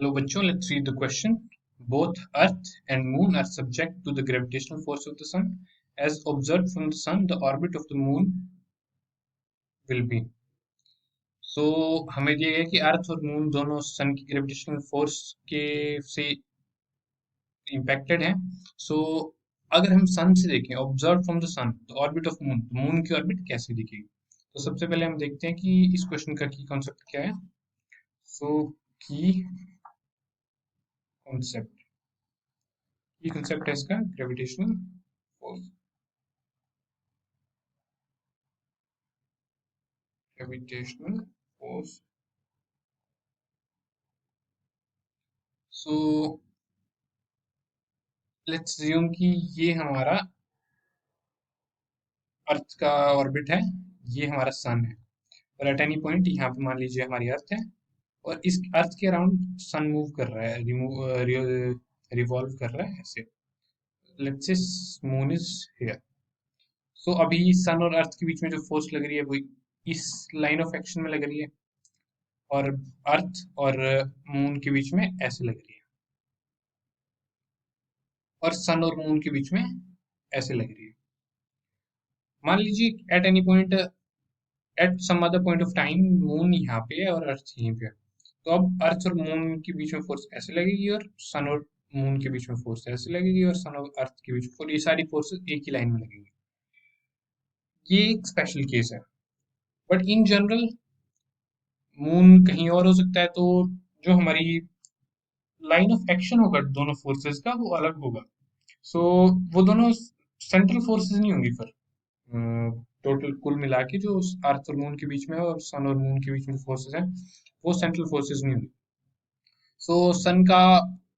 Hello bachcho, let's read the question. Both Earth and Moon are subject to the gravitational force of the Sun. As observed from the Sun, the orbit of the Moon will be. So हमें दिया गया कि अर्थ और moon दोनों सन की gravitational force के से impacted हैं. सो अगर हम सन से देखें, observe from the sun, the orbit of moon, moon की ऑर्बिट कैसे दिखेगी. तो सबसे पहले हम देखते हैं कि इस क्वेश्चन का की कॉन्सेप्ट क्या है. सो की कॉन्सेप्ट है इसका gravitational force. Gravitational force. So let's assume कि ये हमारा अर्थ का ऑर्बिट है, ये हमारा सन है, और एट एनी पॉइंट यहाँ पे मान लीजिए हमारी अर्थ है, और इस अर्थ के अराउंड सन मूव कर रहा है, रिवॉल्व कर रहा है ऐसे. Let's say moon is here. सो अभी सन और अर्थ के बीच में जो फोर्स लग रही है वो इस लाइन ऑफ एक्शन में लग रही है, और अर्थ और मून के बीच में ऐसे लग रही है, और सन और मून के बीच में ऐसे लग रही है. मान लीजिए at any point, at some other point of time moon यहाँ पे है और अर्थ यहीं पे है. तो अब अर्थ और मून के बीच में फोर्स ऐसे लगेगी, और सन और मून के बीच में फोर्स ऐसे लगेगी, और सन और अर्थ के बीच में फोर्स, ये सारी फोर्सेस एक ही लाइन में लगेंगी. ये एक स्पेशल केस है, बट इन जनरल मून कहीं और हो सकता है, तो जो हमारी लाइन ऑफ एक्शन होगा दोनों फोर्सेस का वो अलग होगा. सो वो दोनों सेंट्रल फोर्सेस नहीं होंगी फिर. टोटल कुल मिला के जो अर्थ और मून के बीच में है और सन और मून के बीच में फोर्सेस हैं, वो सेंट्रल फोर्सेस नहीं होंगी. सो सन का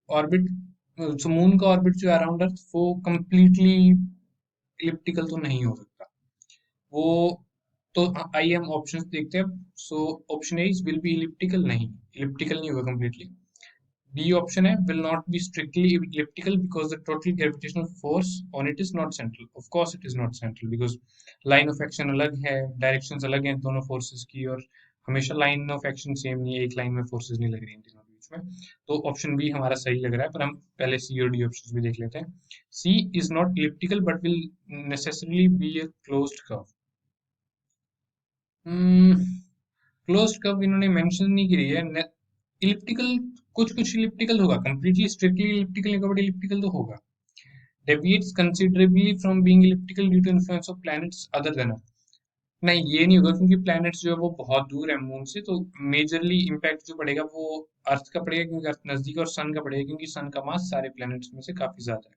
ऑर्बिट, सो मून का ऑर्बिट जो अराउंड अर्थ, वो कंप्लीटली इलिप्टिकल तो नहीं हो सकता. वो तो आइए हम ऑप्शंस देखते हैं. So option A will be elliptical, नहीं, इलिप्टिकल नहीं होगा कंप्लीटली. B option है will not be strictly elliptical because the total gravitational force on it is not central. Of course it is not central because line of action अलग है, directions अलग हैं दोनों forces की, और हमेशा line of action सेम नहीं है, एक लाइन में forces नहीं लग रही हैं तीनों के बीच में. तो ऑप्शन बी हमारा सही लग रहा है, पर हम पहले सी और डी ऑप्शन भी देख लेते हैं. C is not elliptical but will necessarily be a closed curve. Closed curve इन्होंने मेंशन नहीं करी है. इलिप्टिकल, कुछ कुछ इलिप्टिकल होगा, कंप्लीटली स्ट्रिक्टली इलिप्टिकल नहीं होगा, बट इलिप्टिकल तो होगा. deviates considerably from being elliptical due to influence of planets other than Earth. नहीं, ये नहीं होगा क्योंकि प्लैनेट्स जो है वो बहुत दूर है मून से, तो मेजरली इम्पैक्ट जो पड़ेगा वो अर्थ का पड़ेगा क्योंकि अर्थ नजदीक, और सन का पड़ेगा क्योंकि सन का मास सारे प्लैनेट्स में से काफी ज्यादा है,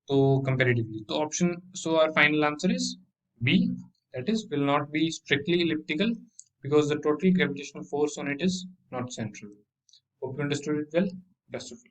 तो कंपैरेटिवली. तो option, so our final answer is B, that is will not be strictly elliptical because the total gravitational force on it is not central. Hope you understood it well. Best of luck.